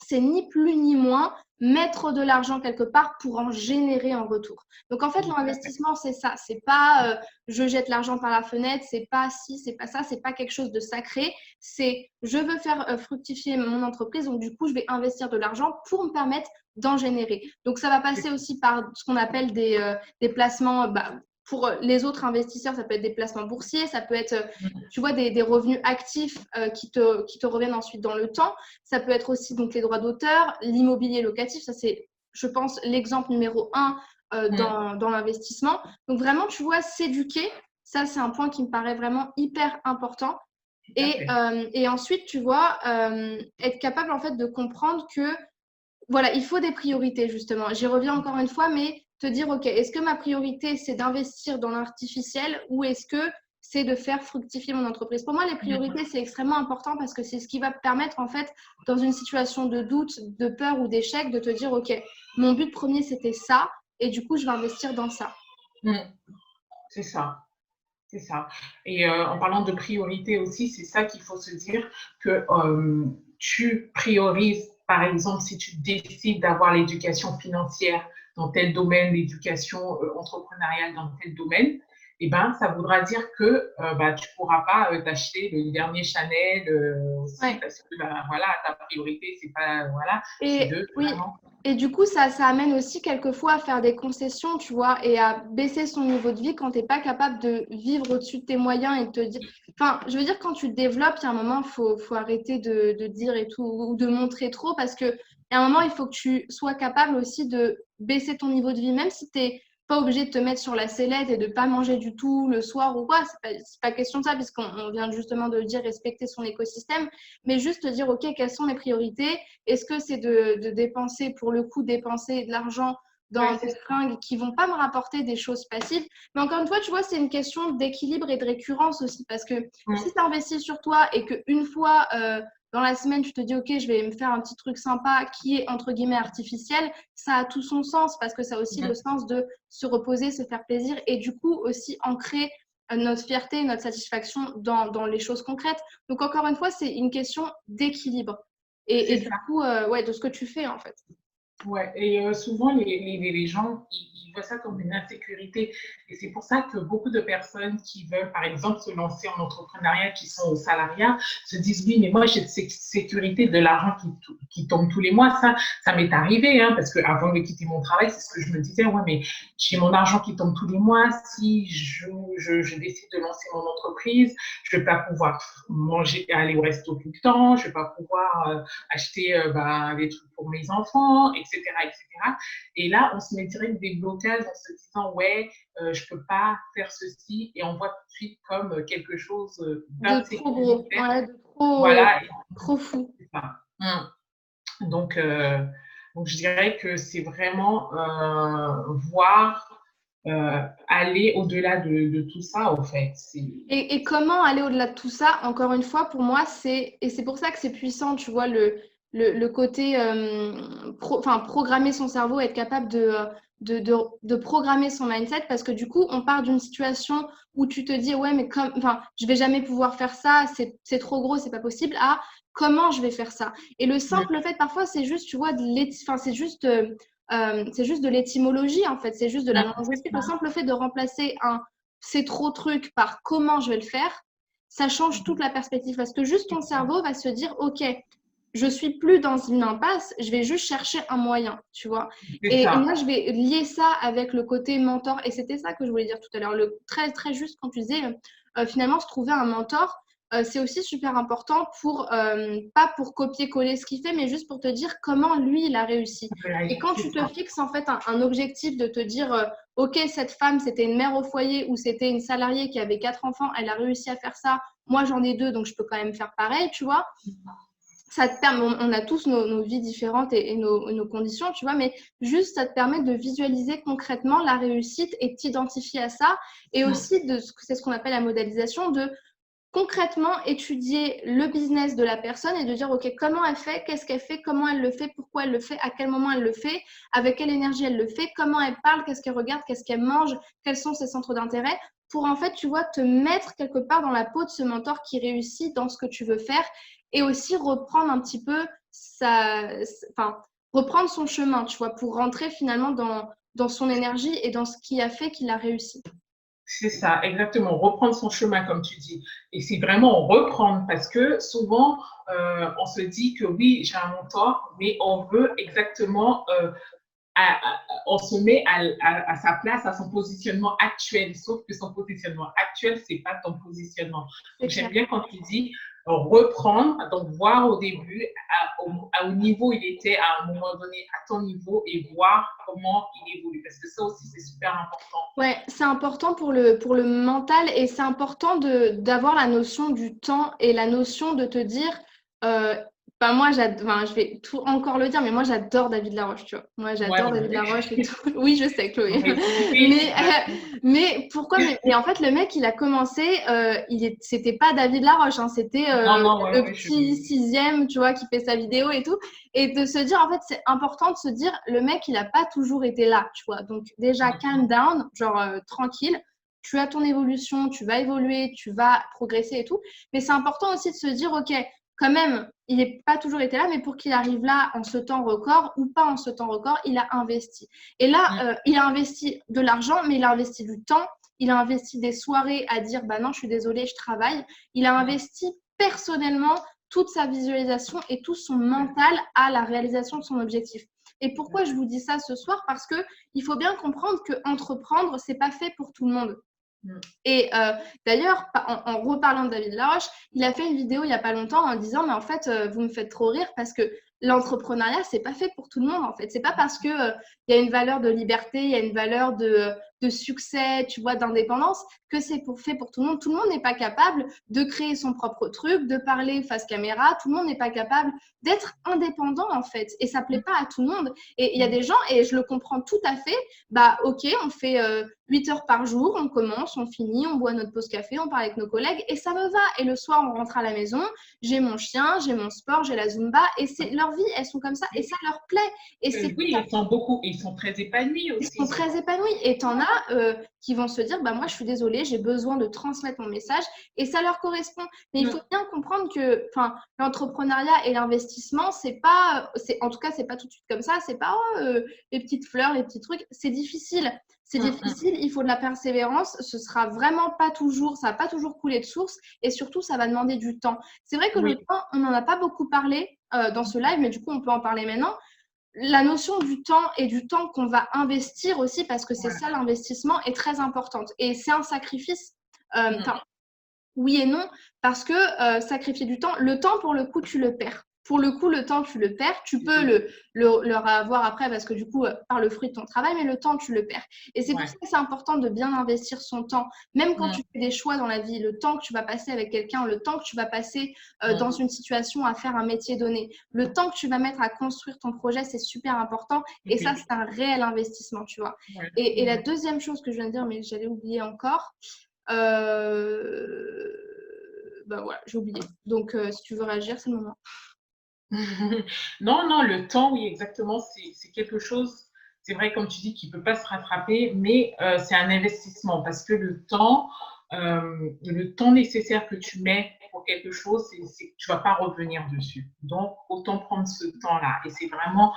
c'est ni plus ni moins mettre de l'argent quelque part pour en générer en retour. Donc en fait, l'investissement, c'est ça. C'est pas je jette l'argent par la fenêtre, c'est pas ci, c'est pas ça, c'est pas quelque chose de sacré. C'est je veux faire fructifier mon entreprise, donc du coup, je vais investir de l'argent pour me permettre d'en générer. Donc ça va passer aussi par ce qu'on appelle des placements. Pour les autres investisseurs, ça peut être des placements boursiers, ça peut être, tu vois, des revenus actifs qui te reviennent ensuite dans le temps. Ça peut être aussi donc les droits d'auteur, l'immobilier locatif. Ça, c'est, je pense, l'exemple numéro 1 dans l'investissement. Donc vraiment, tu vois, s'éduquer, ça, c'est un point qui me paraît vraiment hyper important. Et ensuite, tu vois, être capable en fait de comprendre que voilà, il faut des priorités, justement. J'y reviens encore une fois, mais te dire, OK, est-ce que ma priorité, c'est d'investir dans l'artificiel ou est-ce que c'est de faire fructifier mon entreprise? Pour moi, les priorités, c'est extrêmement important parce que c'est ce qui va te permettre, en fait, dans une situation de doute, de peur ou d'échec, de te dire, OK, mon but premier, c'était ça et du coup, je vais investir dans ça. C'est ça. C'est ça. Et en parlant de priorité aussi, c'est ça qu'il faut se dire que tu priorises, par exemple, si tu décides d'avoir l'éducation financière dans tel domaine, l'éducation entrepreneuriale dans tel domaine, eh ben, ça voudra dire que tu ne pourras pas t'acheter le dernier Chanel aussi parce que voilà, ta priorité, c'est pas, voilà, c'est de vraiment… Et du coup, ça amène aussi quelquefois à faire des concessions, tu vois, et à baisser son niveau de vie quand tu n'es pas capable de vivre au-dessus de tes moyens et de te dire… Enfin, je veux dire, quand tu te développes, il y a un moment, il faut arrêter de dire et tout, ou de montrer trop, parce qu'il y a un moment, il faut que tu sois capable aussi de baisser ton niveau de vie, même si tu n'es pas obligé de te mettre sur la sellette et de ne pas manger du tout le soir ou quoi. C'est pas question de ça, puisqu'on vient justement de le dire, respecter son écosystème, mais juste te dire, OK, quelles sont mes priorités? Est-ce que c'est de dépenser, pour le coup, dépenser de l'argent dans des fringues qui vont pas me rapporter des choses passives? Mais encore une fois, tu vois, c'est une question d'équilibre et de récurrence aussi, parce que si tu investis sur toi et qu'une fois dans la semaine, tu te dis, OK, je vais me faire un petit truc sympa qui est, entre guillemets, artificiel, ça a tout son sens, parce que ça a aussi le sens de se reposer, se faire plaisir, et du coup aussi ancrer notre fierté, notre satisfaction dans les choses concrètes. Donc, encore une fois, c'est une question d'équilibre. Et du coup, de ce que tu fais, en fait. Ouais, et souvent, les gens, ils voient ça comme une insécurité. Et c'est pour ça que beaucoup de personnes qui veulent, par exemple, se lancer en entrepreneuriat, qui sont au salariat, se disent, oui, mais moi, j'ai cette sécurité de l'argent qui tombe tous les mois. Ça m'est arrivé, hein, parce qu'avant de quitter mon travail, c'est ce que je me disais, ouais, mais j'ai mon argent qui tombe tous les mois. Si je décide de lancer mon entreprise, je ne vais pas pouvoir manger, aller au resto tout le temps, je ne vais pas pouvoir acheter des trucs pour mes enfants, etc., etc. Et là, on se met direct des blocages en se disant, ouais, je ne peux pas faire ceci, et on voit tout de suite comme quelque chose de trop gros, de voilà, trop fou. c'est ça. Donc, Donc, je dirais que c'est vraiment voir, aller au-delà de tout ça, au fait. Et comment aller au-delà de tout ça, encore une fois, pour moi, et c'est pour ça que c'est puissant, tu vois, le côté, programmer son cerveau, être capable de programmer son mindset, parce que du coup, on part d'une situation où tu te dis, ouais, mais je vais jamais pouvoir faire ça, c'est trop gros, c'est pas possible, à comment je vais faire ça. Et le simple fait, parfois, c'est juste, tu vois, c'est juste de l'étymologie, en fait, c'est juste de la linguistique. Le simple fait de remplacer un c'est trop truc par comment je vais le faire, ça change toute la perspective parce que juste ton cerveau va se dire, OK, je suis plus dans une impasse, je vais juste chercher un moyen, tu vois. Et moi, je vais lier ça avec le côté mentor. Et c'était ça que je voulais dire tout à l'heure. Très, très juste quand tu disais, finalement, se trouver un mentor, c'est aussi super important pas pour copier-coller ce qu'il fait, mais juste pour te dire comment lui, il a réussi. Et quand tu te fixes en fait un objectif de te dire, OK, cette femme, c'était une mère au foyer ou c'était une salariée qui avait 4 enfants, elle a réussi à faire ça, moi j'en ai 2, donc je peux quand même faire pareil, tu vois. Ça te permet, on a tous nos vies différentes et nos conditions, tu vois, mais juste ça te permet de visualiser concrètement la réussite et t'identifier à ça. Et aussi, c'est ce qu'on appelle la modélisation, de concrètement étudier le business de la personne et de dire, OK, comment elle fait, qu'est-ce qu'elle fait, comment elle le fait, pourquoi elle le fait, à quel moment elle le fait, avec quelle énergie elle le fait, comment elle parle, qu'est-ce qu'elle regarde, qu'est-ce qu'elle mange, quels sont ses centres d'intérêt, pour en fait, tu vois, te mettre quelque part dans la peau de ce mentor qui réussit dans ce que tu veux faire et aussi reprendre un petit peu reprendre son chemin, tu vois, pour rentrer finalement dans son énergie et dans ce qui a fait qu'il a réussi. C'est ça, exactement. Reprendre son chemin, comme tu dis. Et c'est vraiment reprendre parce que souvent, on se dit que oui, j'ai un mentor, mais on veut exactement, on se met à sa place, à son positionnement actuel. Sauf que son positionnement actuel, c'est pas ton positionnement. Donc, j'aime bien quand tu dis reprendre, donc voir au début, au niveau où il était à un moment donné, à ton niveau, et voir comment il évolue. Parce que ça aussi, c'est super important. Ouais, c'est important pour le mental et c'est important d'avoir la notion du temps et la notion de te dire, moi, je vais tout encore le dire, mais moi, j'adore David Laroche, tu vois. Moi, j'adore David Laroche et tout. Oui, je sais, Chloé. Mais pourquoi mais en fait, le mec, il a commencé, c'était pas David Laroche, hein, c'était le petit sixième, tu vois, qui fait sa vidéo et tout. Et de se dire, en fait, c'est important de se dire, le mec, il n'a pas toujours été là, tu vois. Donc, déjà, calm down, genre tranquille. Tu as ton évolution, tu vas évoluer, tu vas progresser et tout. Mais c'est important aussi de se dire, OK, quand même, il n'est pas toujours été là, mais pour qu'il arrive là en ce temps record ou pas en ce temps record, il a investi. Et là, il a investi de l'argent, mais il a investi du temps. Il a investi des soirées à dire, bah non, je suis désolée, je travaille. Il a investi personnellement toute sa visualisation et tout son mental à la réalisation de son objectif. Et pourquoi je vous dis ça ce soir? Parce que il faut bien comprendre que entreprendre, c'est pas fait pour tout le monde. Et d'ailleurs, en reparlant de David Laroche, il a fait une vidéo il n'y a pas longtemps en disant, mais en fait, vous me faites trop rire parce que l'entrepreneuriat, c'est pas fait pour tout le monde en fait. C'est pas parce que y a une valeur de liberté, il y a une valeur de succès, tu vois, d'indépendance, que c'est fait pour tout le monde. Tout le monde n'est pas capable de créer son propre truc, de parler face caméra. Tout le monde n'est pas capable d'être indépendant en fait. Et ça plaît pas à tout le monde. Et il y a des gens, et je le comprends tout à fait, bah ok, on fait 8 heures par jour, on commence, on finit, on boit notre pause café, on parle avec nos collègues et ça me va. Et le soir, on rentre à la maison, j'ai mon chien, j'ai mon sport, j'ai la Zumba et c'est leur vie, elles sont comme ça et ça leur plaît. Et oui, ils sont très épanouis aussi. Ils sont très épanouis et t'en as qui vont se dire, bah moi je suis désolée, j'ai besoin de transmettre mon message et ça leur correspond. Mais il faut bien comprendre que l'entrepreneuriat et l'investissement, en tout cas, c'est pas tout de suite comme ça, c'est pas les petites fleurs, les petits trucs, c'est difficile. C'est difficile, il faut de la persévérance, ce sera vraiment pas toujours, ça va pas toujours couler de source et surtout ça va demander du temps. C'est vrai que le temps, on n'en a pas beaucoup parlé dans ce live, mais du coup on peut en parler maintenant. La notion du temps et du temps qu'on va investir aussi, parce que c'est ça l'investissement, est très importante. Et c'est un sacrifice, oui et non, parce que sacrifier du temps, le temps pour le coup, tu le perds. pour le coup, le temps, tu le perds. Tu peux le avoir après parce que du coup, par le fruit de ton travail, mais le temps, tu le perds. Et c'est pour ça que c'est important de bien investir son temps. Même quand tu fais des choix dans la vie, le temps que tu vas passer avec quelqu'un, le temps que tu vas passer dans une situation à faire un métier donné, le temps que tu vas mettre à construire ton projet, c'est super important. Et ça, c'est un réel investissement, tu vois. Et la deuxième chose que je viens de dire, mais j'allais oublier encore, ben voilà, j'ai oublié. Donc, si tu veux réagir, c'est le moment. Non, non, le temps, oui, exactement, c'est quelque chose, c'est vrai, comme tu dis, qui ne peut pas se rattraper, mais c'est un investissement parce que le temps nécessaire que tu mets pour quelque chose, c'est que tu ne vas pas revenir dessus. Donc, autant prendre ce temps-là. Et c'est vraiment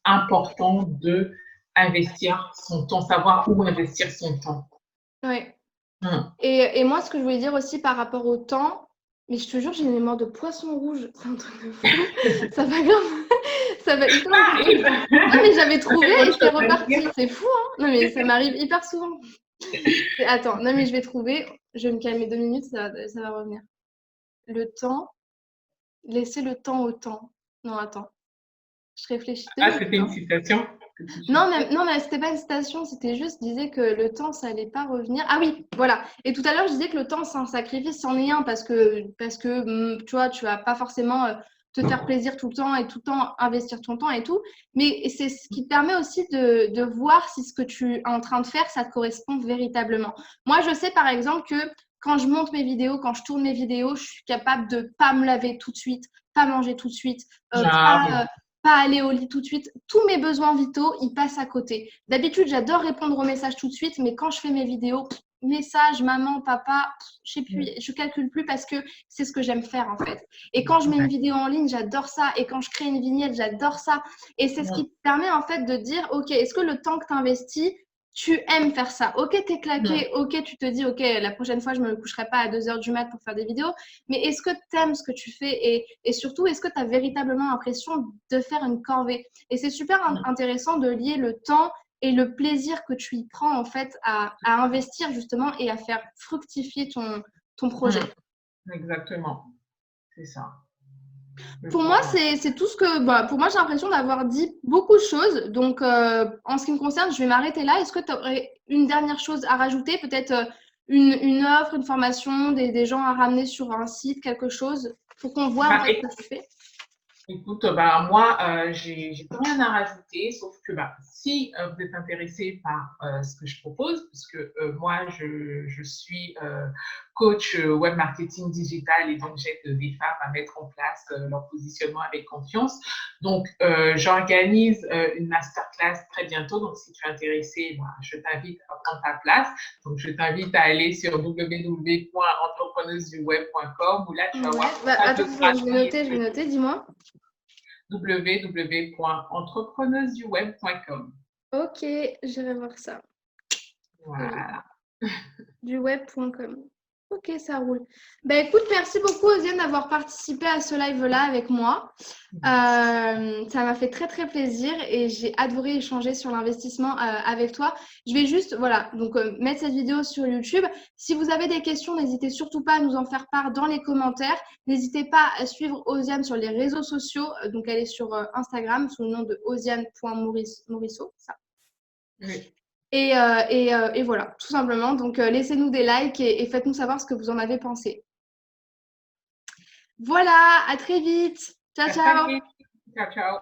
important d'investir son temps, savoir où investir son temps. Oui. Et moi, ce que je voulais dire aussi par rapport au temps, mais je te jure, j'ai une mémoire de poisson rouge. C'est un truc de fou. Ça va grave. Ça va hyper vite. Non, mais j'avais trouvé et c'est reparti. C'est fou, hein? Non, mais ça m'arrive hyper souvent. Attends, non, mais je vais trouver. Je vais me calmer 2 minutes, ça va revenir. Le temps. Laisser le temps au temps. Non, attends. Je réfléchis 2 minutes. C'était une citation? Non, mais c'était pas une citation, c'était juste, je disais que le temps, ça allait pas revenir. Ah oui, voilà. Et tout à l'heure, je disais que le temps, c'est un sacrifice, c'en est un, parce que tu vois, tu vas pas forcément te faire plaisir tout le temps et tout le temps investir ton temps et tout. Mais c'est ce qui te permet aussi de voir si ce que tu es en train de faire, ça te correspond véritablement. Moi, je sais par exemple que quand je monte mes vidéos, quand je tourne mes vidéos, je suis capable de pas me laver tout de suite, pas manger tout de suite, pas aller au lit tout de suite. Tous mes besoins vitaux, ils passent à côté. D'habitude, j'adore répondre aux messages tout de suite, mais quand je fais mes vidéos, message, maman, papa, je sais plus, je calcule plus parce que c'est ce que j'aime faire en fait. Et quand je mets une vidéo en ligne, j'adore ça. Et quand je crée une vignette, j'adore ça. Et c'est ce qui te permet en fait de dire, ok, est-ce que le temps que tu investis, tu aimes faire ça? Ok, t'es claqué, ok, tu te dis, ok, la prochaine fois, je me coucherai pas à 2h du mat pour faire des vidéos, mais est-ce que tu aimes ce que tu fais et surtout, est-ce que tu as véritablement l'impression de faire une corvée? Et c'est super intéressant de lier le temps et le plaisir que tu y prends en fait à investir justement et à faire fructifier ton projet. Exactement, c'est ça. Pour moi, c'est tout ce que… pour moi, j'ai l'impression d'avoir dit beaucoup de choses. Donc, en ce qui me concerne, je vais m'arrêter là. Est-ce que tu aurais une dernière chose à rajouter? Peut-être une offre, une formation, des gens à ramener sur un site, quelque chose pour qu'on voit en fait ce que tu fais? Écoute, moi, j'ai plus rien à rajouter, sauf que si vous êtes intéressé par ce que je propose, puisque moi, je suis coach web marketing digital et donc j'aide des femmes à mettre en place leur positionnement avec confiance. Donc, j'organise une masterclass très bientôt. Donc, si tu es intéressé, je t'invite à prendre ta place. Donc, je t'invite à aller sur www.entrepreneuseduweb.com où là, tu vas voir. Attends, je vais noter, dis-moi. www.entrepreneuseduweb.com. Ok, j'irai voir ça. Voilà. Duweb.com. Ok, ça roule. Écoute, merci beaucoup, Osiane, d'avoir participé à ce live-là avec moi. Ça m'a fait très, très plaisir et j'ai adoré échanger sur l'investissement avec toi. Je vais juste, donc mettre cette vidéo sur YouTube. Si vous avez des questions, n'hésitez surtout pas à nous en faire part dans les commentaires. N'hésitez pas à suivre Osiane sur les réseaux sociaux. Donc, elle est sur Instagram sous le nom de osiane.morisseau. Ça. Oui. Et voilà, tout simplement. Donc, laissez-nous des likes et faites-nous savoir ce que vous en avez pensé. Voilà, à très vite. Ciao, ciao. Ciao, ciao.